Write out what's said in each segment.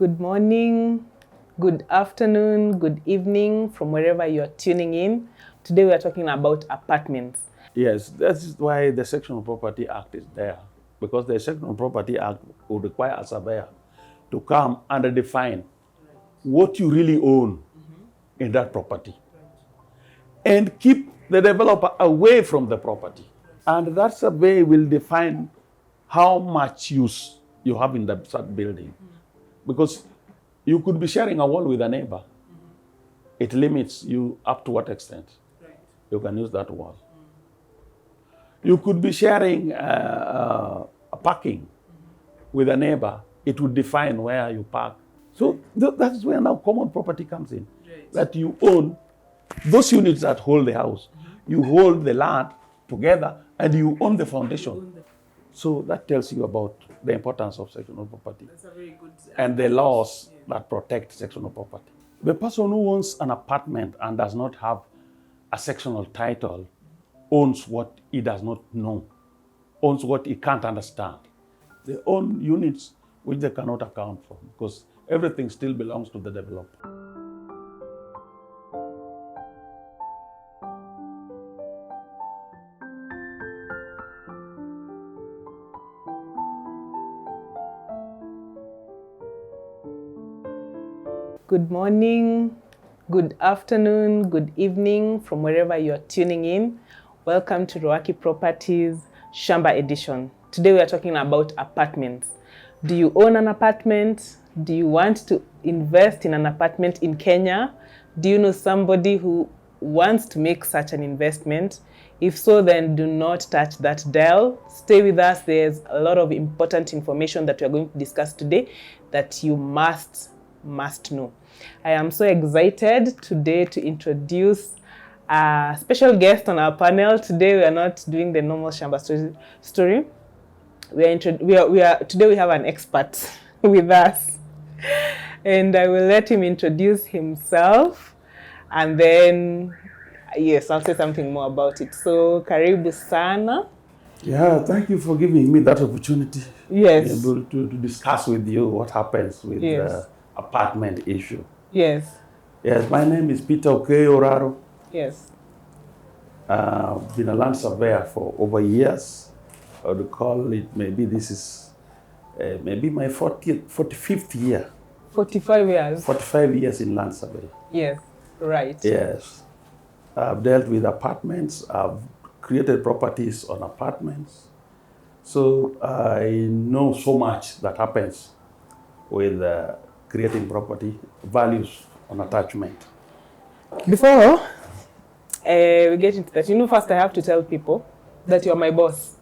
Good morning, good afternoon, good evening from wherever you're tuning in. Today we are talking about apartments. Yes, that's why the Sectional Property Act is there. Because the Sectional Property Act would require a surveyor to come and define what you really own in that property and keep the developer away from the property. And that survey will define how much use you have in that building. Because you could be sharing a wall with a neighbor. It limits you up to what extent you can use that wall. You could be sharing a parking with a neighbor. It would define where you park. So that's where now common property comes in. Right. That you own those units that hold the house. You hold the land together and you own the foundation. So that tells you about the importance of sectional property. That's a very good and the laws that protect sectional property. The person who owns an apartment and does not have a sectional title owns what he does not know, owns what he can't understand. They own units which they cannot account for because everything still belongs to the developer. Good morning, good afternoon, good evening from wherever you're tuning in. Welcome to Roaki Properties Shamba Edition. Today we are talking about apartments. Do you own an apartment? Do you want to invest in an apartment in Kenya? Do you know somebody who wants to make such an investment? If so, then do not touch that dial. Stay with us. There's a lot of important information that we are going to discuss today that you must know. I am so excited today to introduce a special guest on our panel. Today we are not doing the normal Shamba story. Today we have an expert with us, and I will let him introduce himself, and then yes, I'll say something more about it. So, karibu sana. Yeah, thank you for giving me that opportunity. Yes. Able to discuss with you what happens with the apartment issue. Yes. Yes, my name is Peter Oraro. Yes. I've been a land surveyor for over years. I would call it maybe this is maybe my 45th year. 45 years. 45 years in land survey. Yes, right. Yes. I've dealt with apartments. I've created properties on apartments. So I know so much that happens with creating property, values on attachment. Before we get into that, first I have to tell people that you're my boss.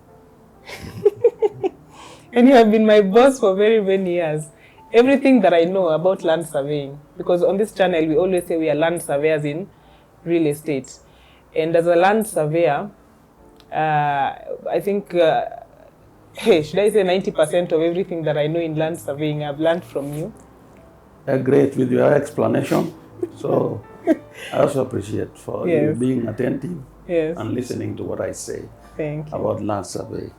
And you have been my boss for very many years. Everything that I know about land surveying, because on this channel we always say we are land surveyors in real estate. And as a land surveyor, I think, should I say 90% of everything that I know in land surveying I've learned from you. Great with your explanation. So I also appreciate for you being attentive and listening to what I say about land survey.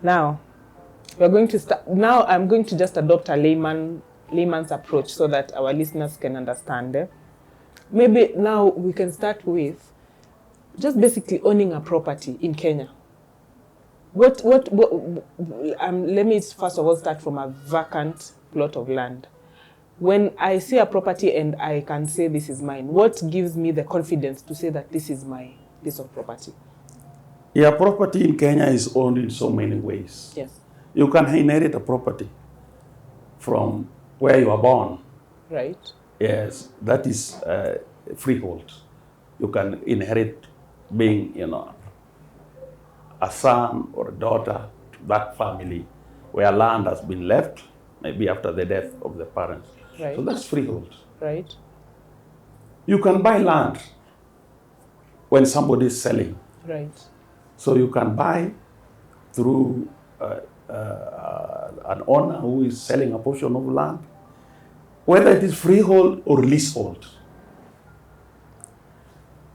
Now, we're going to start. Now, I'm going to just adopt a layman's approach so that our listeners can understand. Maybe now we can start with just basically owning a property in Kenya. Let me first of all start from a vacant plot of land. When I see a property and I can say this is mine, what gives me the confidence to say that this is my piece of property? Yeah, property in Kenya is owned in so many ways. Yes. You can inherit a property from where you are born. Right. Yes, that is freehold. You can inherit being, a son or a daughter to that family where land has been left, maybe after the death of the parents. Right. So that's freehold. Right. You can buy land when somebody is selling. Right. So you can buy through an owner who is selling a portion of land, whether it is freehold or leasehold.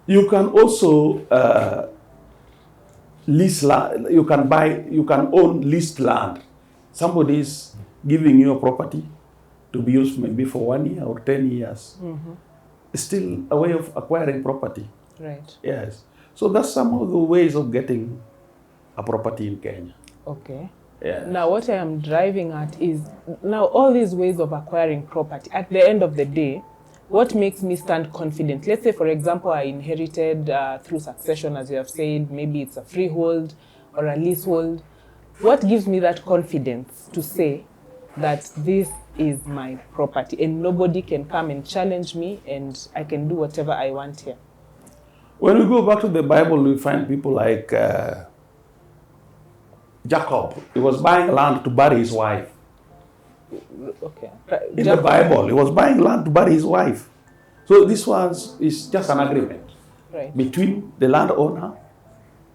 You can also lease land. You can own leased land. Somebody is giving you a property to be used maybe for 1 year or 10 years. It's still a way of acquiring property. Right. Yes. So that's some of the ways of getting a property in Kenya. Okay. Yeah. Now, what I am driving at is, now all these ways of acquiring property, at the end of the day, what makes me stand confident? Let's say, for example, I inherited through succession, as you have said, maybe it's a freehold or a leasehold. What gives me that confidence to say that this is my property and nobody can come and challenge me and I can do whatever I want here? When we go back to the Bible, we find people like Jacob. He was buying land to bury his wife. Okay. In the Bible, he was buying land to bury his wife. So this is just an agreement between the landowner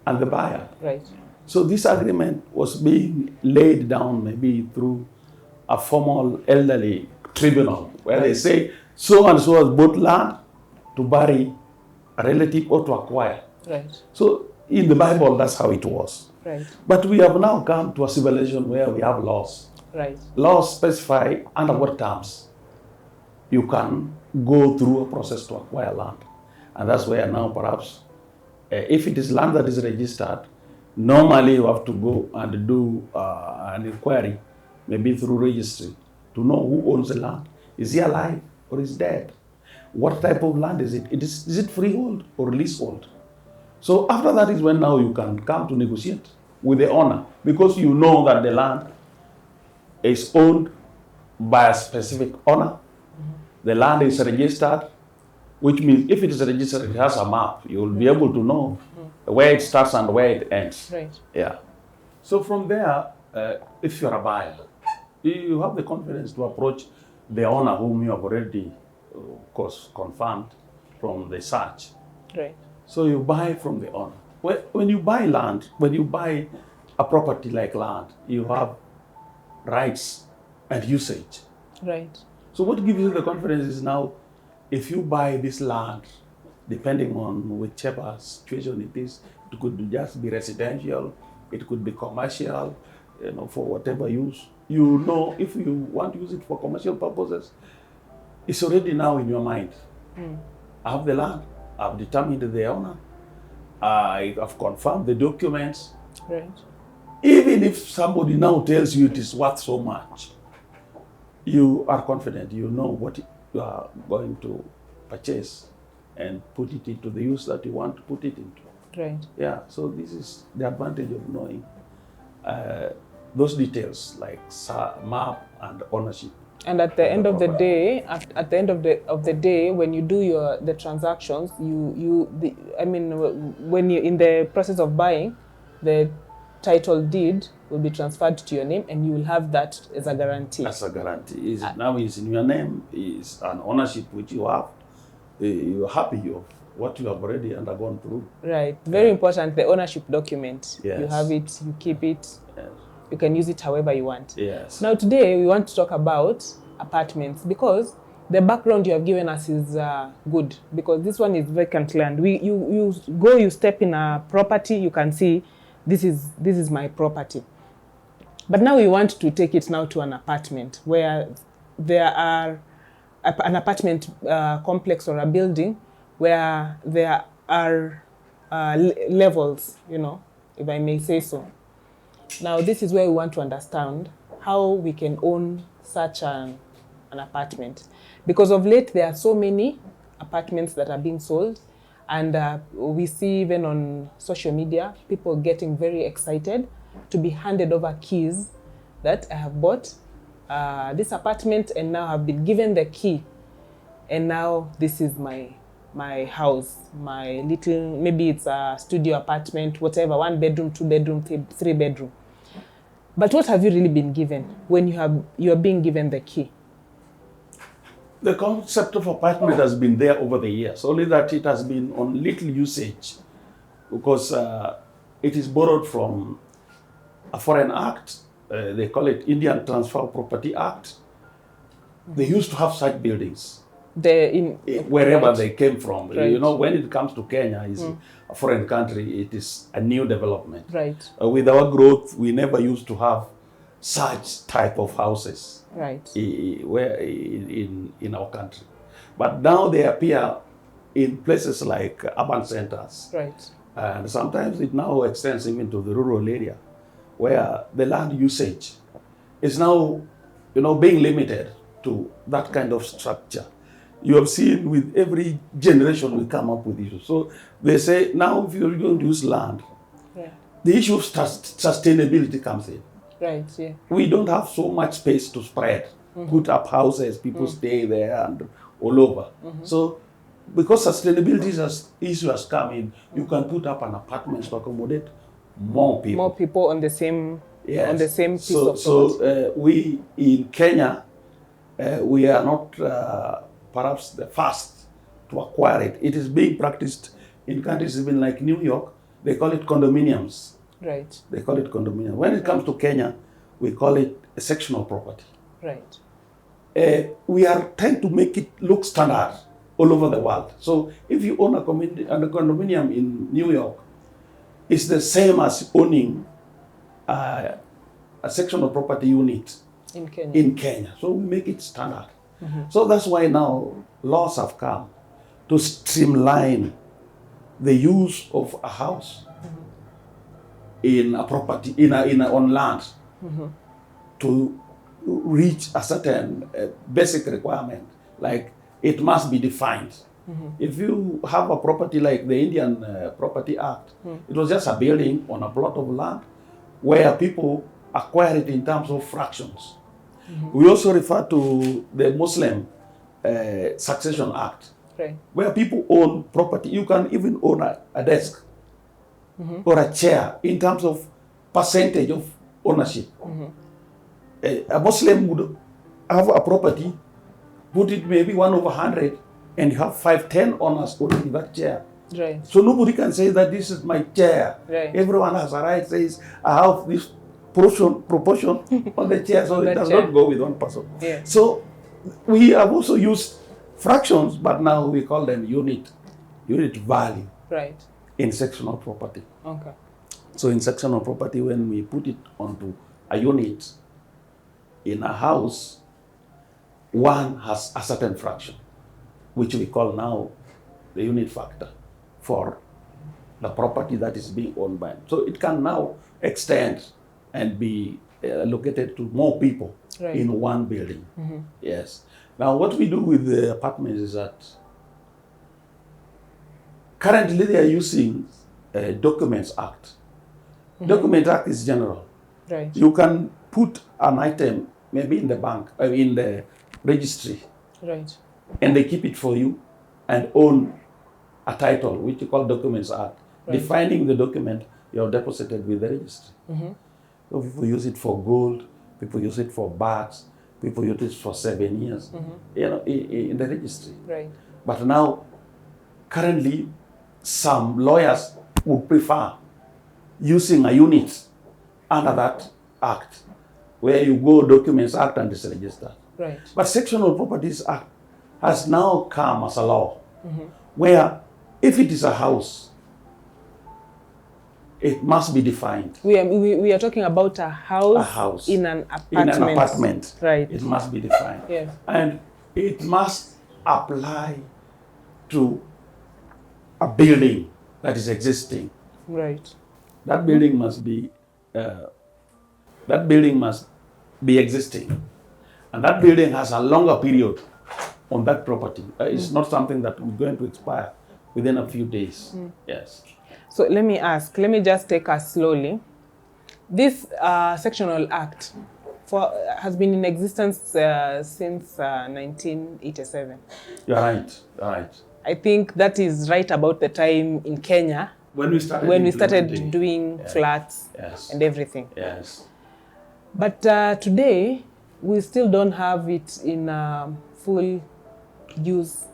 and the buyer. Right. So this agreement was being laid down maybe through a formal elderly tribunal where they say so and so has bought land to bury a relative or to acquire. Right. So in the Bible, that's how it was. Right. But we have now come to a civilization where we have laws. Right. Laws specify under what terms you can go through a process to acquire land. And that's where now perhaps, if it is land that is registered, normally you have to go and do an inquiry, maybe through registry, to know who owns the land. Is he alive or is dead? What type of land is it? Is it freehold or leasehold? So after that is when now you can come to negotiate with the owner, because you know that the land is owned by a specific owner. The land is registered, which means if it is registered, it has a map. You will be able to know where it starts and where it ends. Right. Yeah. So from there, if you're a buyer, you have the confidence to approach the owner whom you have already, of course, confirmed from the search. Right. So you buy from the owner. When you buy land, when you buy a property like land, you have rights and usage. Right. So what gives you the confidence is now, if you buy this land, depending on whichever situation it is, it could just be residential, it could be commercial, for whatever use. You know, if you want to use it for commercial purposes, it's already now in your mind. I have the land, I've determined the owner, I have confirmed the documents. Right. Even if somebody now tells you it is worth so much, you are confident, you know what you are going to purchase and put it into the use that you want to put it into. Right. Yeah, so this is the advantage of knowing those details like map and ownership. And at the end of the day, at the end of the day, when you do the transactions, when you're in the process of buying, the title deed will be transferred to your name, and you will have that as a guarantee. As a guarantee, now it's in your name. Is an ownership which you have. You're happy of what you have already undergone through. Right. Very important. The ownership document. Yes. You have it. You keep it. Yes. You can use it however you want. Yes. Now today we want to talk about apartments, because the background you have given us is good, because this one is vacant land. You step in a property, you can see this is my property. But now we want to take it now to an apartment where there are an apartment complex or a building where there are levels, if I may say so. Now this is where we want to understand how we can own such an apartment, because of late there are so many apartments that are being sold, and we see even on social media people getting very excited to be handed over keys that I have bought this apartment and now have been given the key, and now this is my house, my little, maybe it's a studio apartment, whatever, 1 bedroom, 2 bedroom, 3 bedroom. But what have you really been given when you are being given the key? The concept of apartment has been there over the years, only that it has been on little usage, because it is borrowed from a foreign act. They call it Indian Transfer Property Act. They used to have such buildings wherever they came from. Right. When it comes to Kenya, it's a foreign country, it is a new development. Right. With our growth, we never used to have such type of houses Right. where in our country. But now they appear in places like urban centers. Right. And sometimes it now extends even to the rural area, where the land usage is now, being limited to that kind of structure. You have seen with every generation we come up with issues. So they say now if you're going to use land, Right. the issue of sustainability comes in. Right. Yeah. We don't have so much space to spread, put up houses, people stay there and all over. So because sustainability issue has come in, you can put up an apartment to accommodate more people. More people on the same Yes. on the same piece of So we in Kenya, we are not perhaps the first to acquire it. It is being practiced in countries even like New York. They call it condominiums. Right. They call it condominium. When it comes to Kenya, we call it a sectional property. Right. We are trying to make it look standard all over the world. So if you own a condominium in New York, it's the same as owning a sectional property unit In Kenya. So we make it standard. So that's why now laws have come to streamline the use of a house in a property, on land, to reach a certain basic requirement, like it must be defined. If you have a property like the Indian Property Act, it was just a building on a plot of land where people acquire it in terms of fractions. We also refer to the Muslim Succession Act, Right. where people own property. You can even own a desk or a chair in terms of percentage of ownership. A Muslim would have a property, put it maybe 1/100, and you have 5-10 owners owning that chair. Right. So nobody can say that this is my chair. Right. Everyone has a right, says, I have this proportion on the chair, so it does chair. not go with one person. Yeah. So we have also used fractions, but now we call them unit value Right. in sectional property. Okay. So in sectional property, when we put it onto a unit in a house, one has a certain fraction, which we call now the unit factor for the property that is being owned by. So it can now extend and be allocated to more people Right. in one building. Yes. Now what we do with the apartments is that currently they are using Documents Act. Document Act is general. Right. You can put an item maybe in the bank, in the registry, Right. and they keep it for you and own a title, which you call Documents Act, Right. defining the document you have deposited with the registry. So people use it for gold, people use it for bags, people use it for 7 years, in the registry. Right. But now, currently, some lawyers would prefer using a unit under that act, where you go Documents Act and it's registered. Right. But Sectional Properties Act has now come as a law, where if it is a house, it must be defined. We are talking about a house in an apartment. In an apartment. Right. It must be defined. Yes. And it must apply to a building that is existing. Right. That building must be existing, and that building has a longer period on that property. It's not something that is going to expire within a few days. Yes. So let me just take us slowly. This sectional act has been in existence since 1987. You're right. You're right. I think that is right about the time in Kenya When we started doing flats Yes. and everything. Yes. But today, we still don't have it in full use,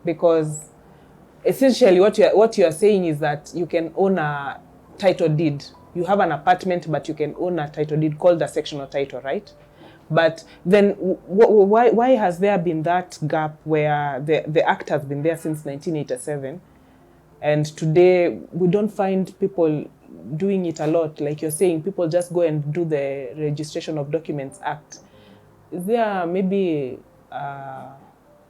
because essentially what you are saying is that you can own a title deed. You have an apartment, but you can own a title deed called a sectional title, right? But then why has there been that gap where the act has been there since 1987, and today we don't find people doing it a lot. Like you're saying, people just go and do the Registration of Documents Act. Is there maybe...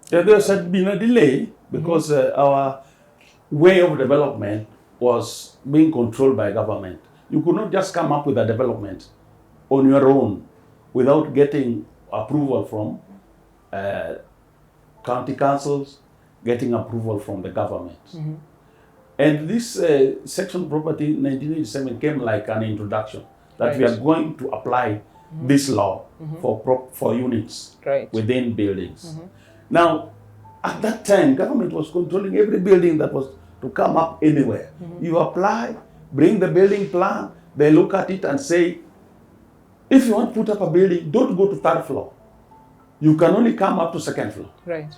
There has been a delay because our way of development was being controlled by government. You could not just come up with a development on your own without getting approval from county councils, getting approval from the government. And this section property 1987 came like an introduction that we are going to apply this law for units within buildings. Now, at that time, government was controlling every building that was to come up anywhere. You apply, bring the building plan, they look at it and say, if you want to put up a building, don't go to third floor. You can only come up to second floor. Right.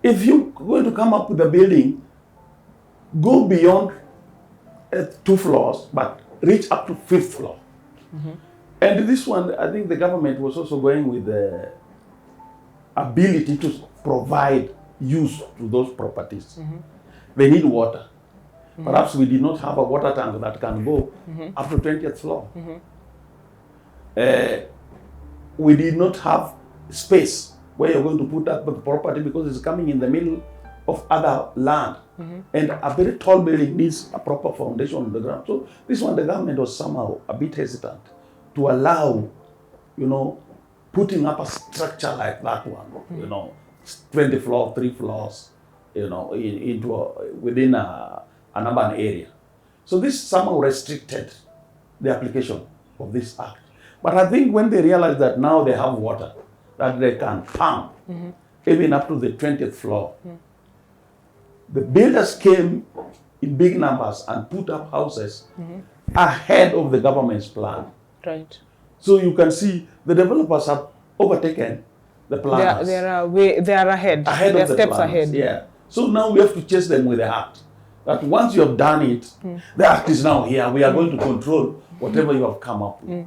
If you're going to come up with a building, go beyond 2 floors, but reach up to 5th floor. And this one, I think the government was also going with the ability to provide use to those properties. They need water. Perhaps we did not have a water tank that can go up to 20th floor. We did not have space where you're going to put up the property because it's coming in the middle of other land. And a very tall building needs a proper foundation on the ground. So this one, the government was somehow a bit hesitant to allow, putting up a structure like that one, 20 floors, 3 floors, within an urban area. So this somehow restricted the application of this act. But I think when they realized that now they have water, that they can pump even up to the 20th floor, the builders came in big numbers and put up houses ahead of the government's plan. Right. So you can see the developers have overtaken the planners. They are ahead. Ahead they of the steps planners. ahead. Yeah. So now we have to chase them with the act. That once you have done it, the act is now here. We are going to control whatever you have come up with.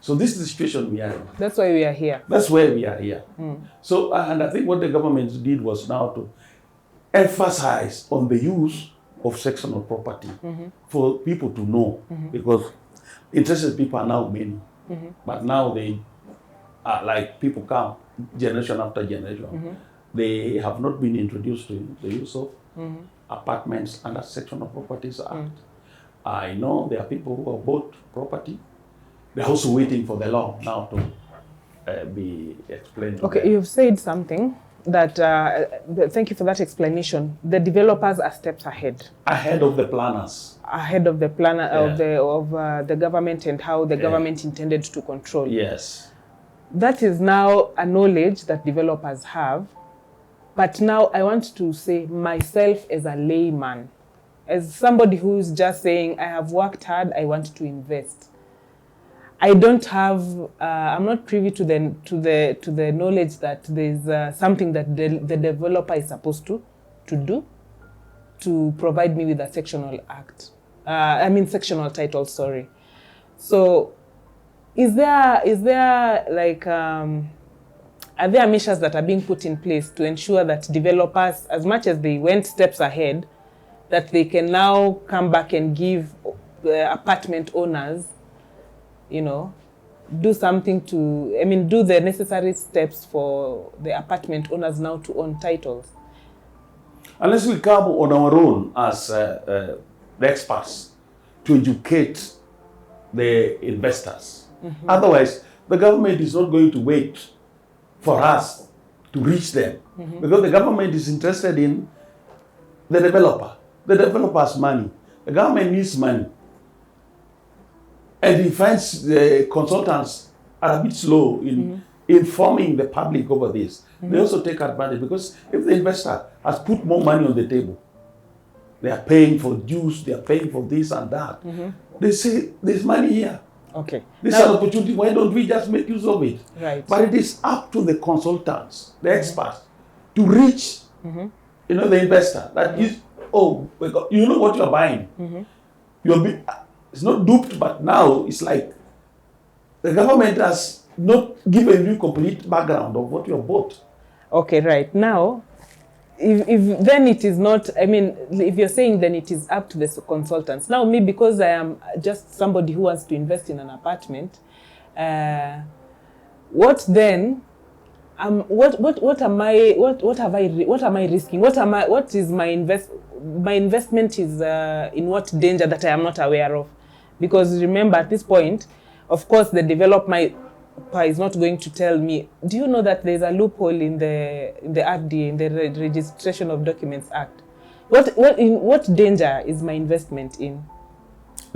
So this is the situation we are in. That's why we are here. That's why we are here. So, and I think what the government did was now to emphasize on the use of sectional property for people to know, because interested people are now many. But now they are like people come generation after generation. They have not been introduced to the use of apartments under Sectional Properties Act. I know there are people who have bought property. They're also waiting for the law now to be explained. Okay, you've said something that, thank you for that explanation. The developers are steps ahead. Ahead of the planners. Ahead of the planner, of the government and how the government intended to control. Yes. That is now a knowledge that developers have. But now I want to say myself as a layman, as somebody who's just saying, I have worked hard, I want to invest. I don't have, I'm not privy to the knowledge that there's something that the developer is supposed to do to provide me with a sectional act. Sectional title, sorry. So is there like, are there measures that are being put in place to ensure that developers, as much as they went steps ahead, that they can now come back and give apartment owners, do something to, do the necessary steps for the apartment owners now to own titles? Unless we come on our own as the experts to educate the investors. Otherwise, the government is not going to wait for us to reach them, because the government is interested in the developer. The developer has money. The government needs money. And he finds the consultants are a bit slow in informing the public over this. They also take advantage, because if the investor has put more money on the table, they are paying for dues, they are paying for this and that. They say, there's money here. Okay. This is an opportunity, why don't we just make use of it? Right. But it is up to the consultants, the experts, to reach the investor. That is, you know what you're buying. It's not duped, but now it's like the government has not given you complete background of what you have bought. Okay, right. Now, if then it is not, I mean, if you're saying then it is up to the consultants. Now me, because I am just somebody who wants to invest in an apartment, what then? What am I? What have I? What am I risking? What is my investment is in what danger that I am not aware of? Because remember, at this point, of course, the developer is not going to tell me. Do you know that there's a loophole in the RDA, in the Registration of Documents Act? What danger is my investment in?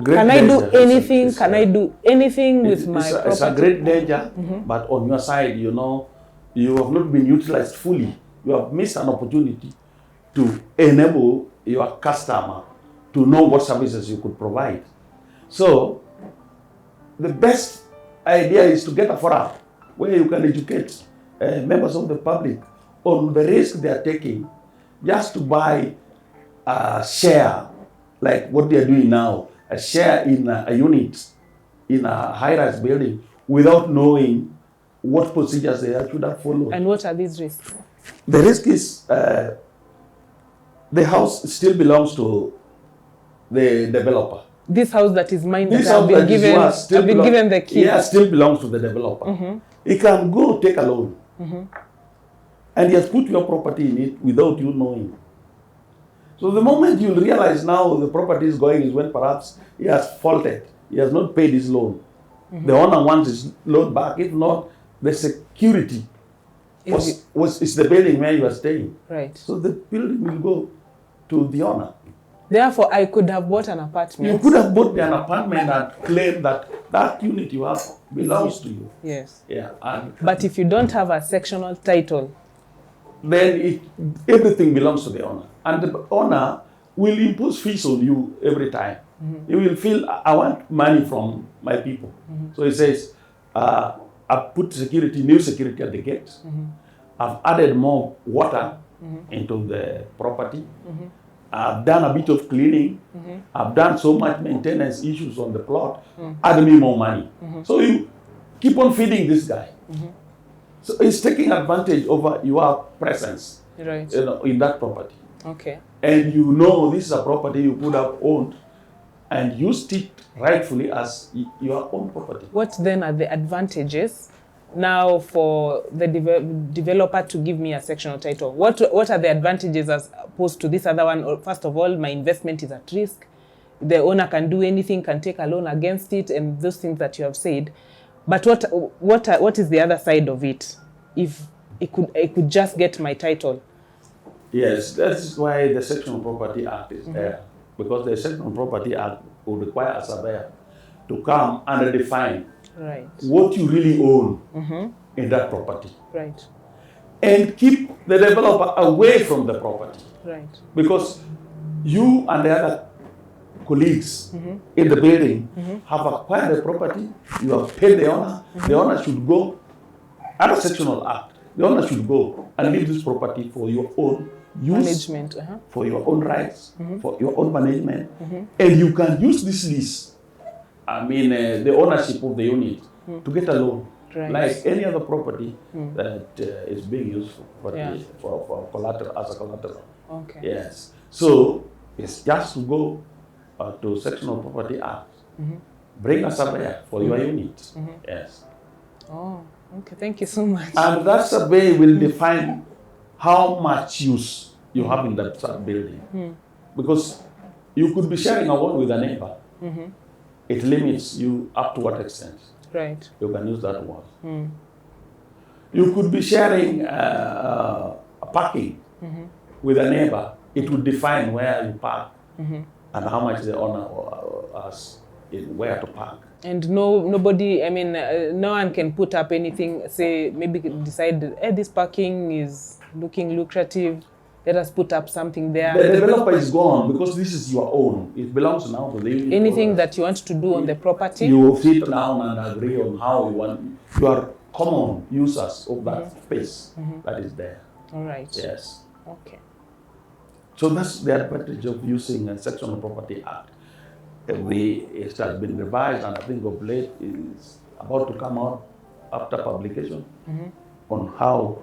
Can I do anything? Can I do anything with my property? It's a great danger, but on your side, you know, you have not been utilized fully. You have missed an opportunity to enable your customer to know what services you could provide. So, the best idea is to get a forum where you can educate members of the public on the risk they are taking just to buy a share, like what they are doing now, a share in a unit in a high-rise building without knowing what procedures they should have followed. And what are these risks? The risk is the house still belongs to the developer. This house that is mine, This that I've house been given the key. Yeah, still belongs to the developer. He can go take a loan. And he has put your property in it without you knowing. So the moment you realize now the property is going is when perhaps he has faulted. He has not paid his loan. The owner wants his loan back. If not, the security is the building where you are staying. Right. So the building will go to the owner. Therefore, I could have bought an apartment. You could have bought an apartment and claimed that that unit you have belongs to you. Yes. Yeah. But if you don't have a sectional title, then everything belongs to the owner. And the owner will impose fees on you every time. You will feel, I want money from my people. So he says, I've put new security at the gate. I've added more water into the property. I've done a bit of cleaning. I've done so much maintenance issues on the plot. Add me more money. So you keep on feeding this guy. So he's taking advantage over your presence, right, in that property. Okay. And you know this is a property you could have owned and used it rightfully as your own property. What then are the advantages now for the developer to give me a sectional title? What are the advantages as opposed to this other one? First of all, my investment is at risk. The owner can do anything, can take a loan against it, and those things that you have said. But what is the other side of it? If I could just get my title. Yes, that's why the Sectional Property Act is there. Because the Sectional Property Act would require a surveyor to come and define what you really own in that property. Right. And keep the developer away from the property. Right. Because you and the other colleagues in the building have acquired the property, you have paid the owner should go, under Sectional Act, the owner should go and leave this property for your own use, management, for your own rights, for your own management, and you can use this lease, the ownership of the unit, to get a loan, like any other property that is being used for collateral, as a collateral. Okay. Yes. So it's just to go to Sectional Property Act, bring a surveyor for your unit. Yes. Oh, okay. Thank you so much. And that survey will define how much use you have in that building. Because you could be sharing a wall with a neighbor. It limits you up to what extent you can use that wall. You could be sharing a parking with a neighbor. It would define where you park and how much the owner has in where to park. And nobody, no one can put up anything, say, maybe decide, this parking is looking lucrative, let us put up something there. The developer is gone because this is your own. It belongs now to the unit. Anything that you want to do on the property? You will sit down and agree on how you want. You are common users of that space that is there. All right. Yes. Okay. So that's the advantage of using a Sectional Property Act. It has been revised, and I think of late is about to come out after publication on how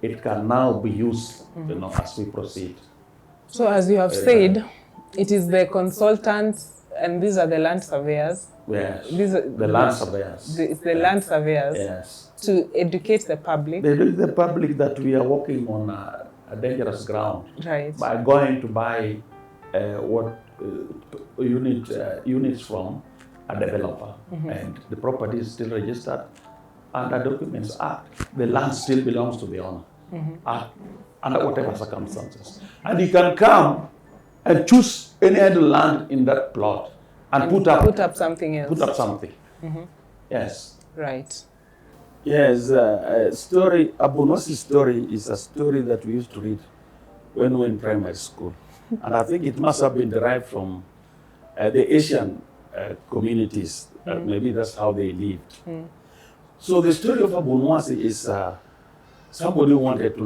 it can now be used, as we proceed. So as you have said, it is the consultants, and these are the land surveyors. Yes. These are The land surveyors. It's the land surveyors. Yes. To educate the public. They do the public that we are walking on a dangerous ground. Right. By going to buy units from a developer, and the property is still registered under Documents Act. The land still belongs to the owner, under whatever circumstances. And you can come and choose any other land in that plot and put up something else. Put up something. Yes. Right. Yes, Abunwasi's story is a story that we used to read when we were in primary school. And I think it must have been derived from the Asian communities. Maybe that's how they lived. So the story of Abunwasi is somebody who wanted to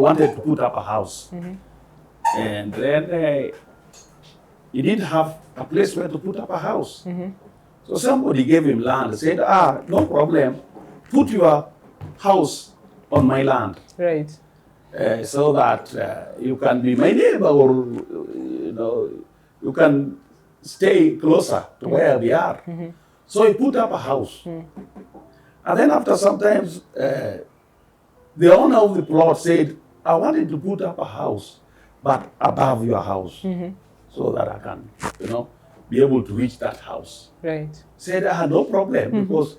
wanted to put up a house. And then he didn't have a place where to put up a house. So somebody gave him land and said, no problem, put your house on my land. Right. So that you can be my neighbor, or you can stay closer to where we are. So he put up a house. And then after sometimes, the owner of the plot said, I wanted to put up a house, but above your house, so that I can, be able to reach that house. Right. Said, no problem, because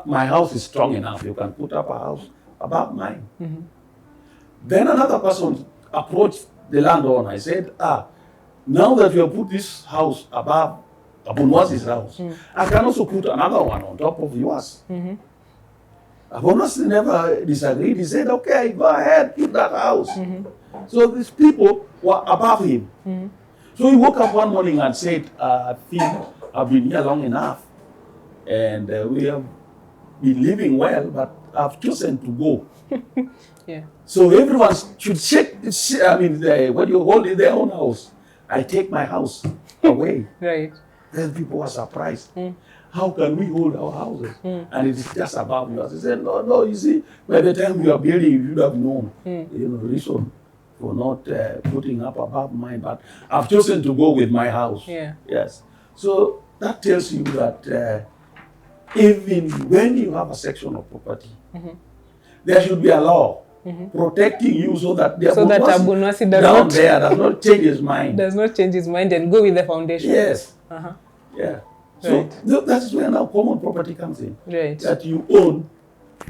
my house is strong enough. You can put up a house above mine. Then another person approached the landowner. He said, now that you have put this house above Abunwasi's house, I can also put another one on top of yours. Abunwasi never disagreed. He said, okay, go ahead, put that house. So these people were above him. So he woke up one morning and said, I think I've been here long enough, and we have been living well, but I've chosen to go. Yeah. So everyone should when you hold in their own house, I take my house away. Right. Then people were surprised. How can we hold our houses? And it is just above yours. He said, no, you see, by the time we are building, you should have known, the reason for not putting up above mine, but I've chosen to go with my house. Yeah. Yes. So that tells you that even when you have a section of property, there should be a law protecting you, so that Abunwasi does not change his mind. Does not change his mind and go with the foundation. Yes. Yeah. So Right. that's where now common property comes in. Right. That you own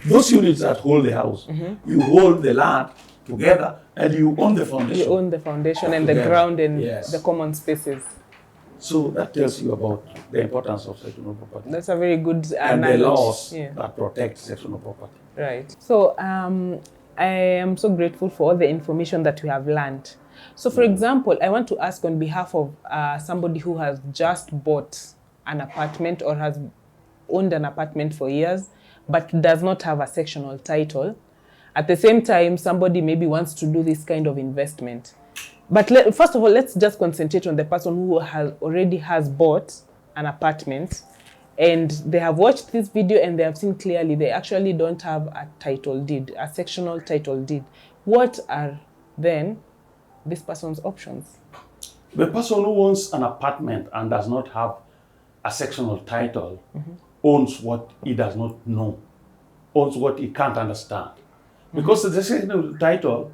those units that hold the house. You hold the land together, and you own the foundation. You own the foundation and Together. the ground and Yes. the common spaces. So that tells you about the importance of sectional property That's a very good and the analogy. laws Yeah. that protect sectional property. Right. So I am so grateful for all the information that we have learned. So for example, I want to ask on behalf of somebody who has just bought an apartment or has owned an apartment for years, but does not have a sectional title. At the same time, somebody maybe wants to do this kind of investment. But first of all, let's just concentrate on the person who already has bought an apartment, and they have watched this video and they have seen clearly they actually don't have a title deed, a sectional title deed. What are then this person's options? The person who owns an apartment and does not have a sectional title owns what he does not know, owns what he can't understand. Because the sectional title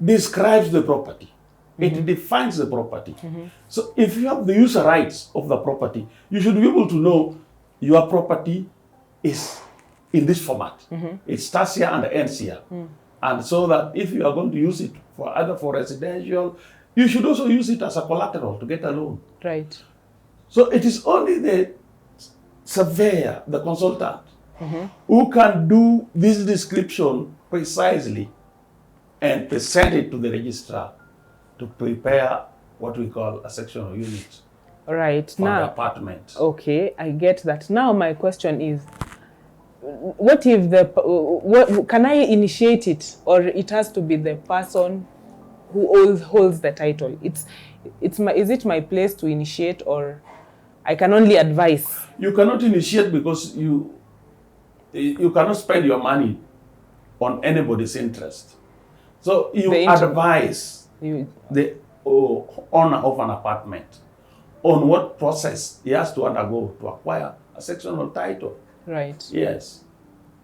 describes the property. It defines the property. So if you have the user rights of the property, you should be able to know your property is in this format. It starts here and ends here. And so that if you are going to use it for either for residential, you should also use it as a collateral to get a loan. Right. So it is only the surveyor, the consultant, who can do this description precisely and present it to the registrar to prepare what we call a sectional unit Right. for the Now, apartment. okay, I get that. Now my question is, what if can I initiate it, or it has to be the person who holds the title? Is it my place to initiate, or I can only advise? You cannot initiate because you cannot spend your money on anybody's interest. So you The advise the owner of an apartment on what process he has to undergo to acquire a sectional title. Right. Yes.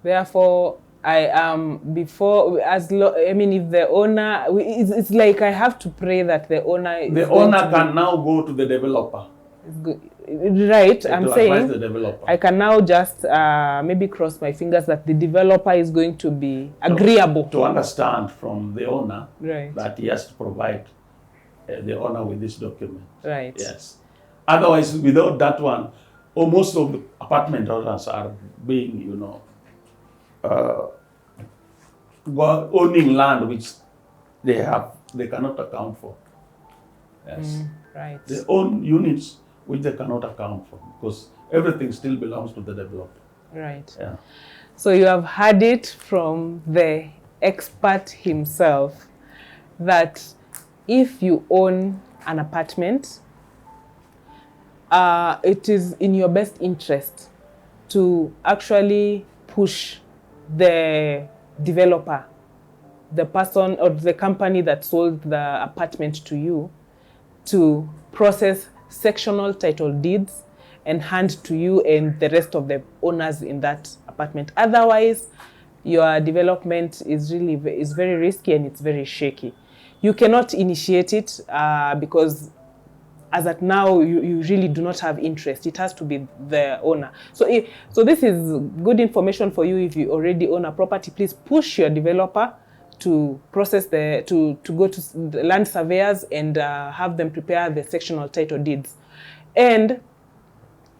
Therefore, I am if the owner, it's like I have to pray that the owner. The owner can now go to the developer. Right, I'm saying the developer. I can now just maybe cross my fingers that the developer is going to be agreeable. To understand from the owner Right. that he has to provide the owner with this document. Right. Yes. Otherwise, without that one, most of the apartment owners are being, owning land which they cannot account for. Yes. Right. They own units which they cannot account for because everything still belongs to the developer. Right. Yeah. So you have heard it from the expert himself that if you own an apartment, it is in your best interest to actually push the developer, the person or the company that sold the apartment to you, to process sectional title deeds and hand to you and the rest of the owners in that apartment. Otherwise, your development is very risky and it's very shaky. You cannot initiate it because as at now, you really do not have interest. It has to be the owner. So this is good information for you if you already own a property. Please push your developer to process to go to the land surveyors and have them prepare the sectional title deeds. And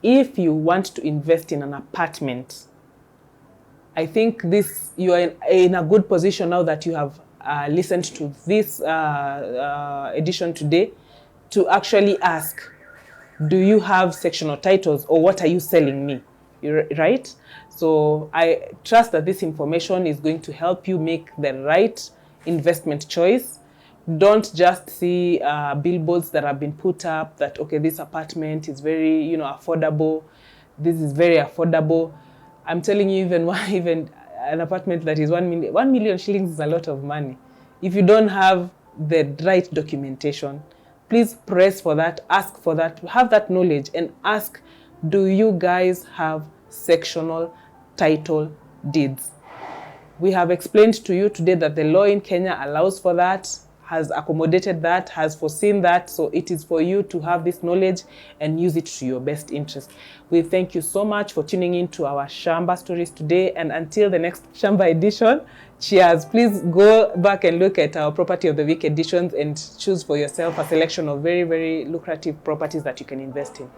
if you want to invest in an apartment, I think you are in a good position now that you have listened to this edition today to actually ask, do you have sectional titles or what are you selling me? Right? So I trust that this information is going to help you make the right investment choice. Don't just see billboards that have been put up that, okay, this apartment is very, affordable. This is very affordable. I'm telling you, even an apartment that is 1 million shillings is a lot of money. If you don't have the right documentation, please press for that, ask for that, have that knowledge and ask, do you guys have sectional title deeds? We have explained to you today that the law in Kenya allows for that, has accommodated that, has foreseen that. So it is for you to have this knowledge and use it to your best interest. We thank you so much for tuning in to our Shamba Stories today. And until the next Shamba edition, cheers. Please go back and look at our Property of the Week editions and choose for yourself a selection of very, very lucrative properties that you can invest in.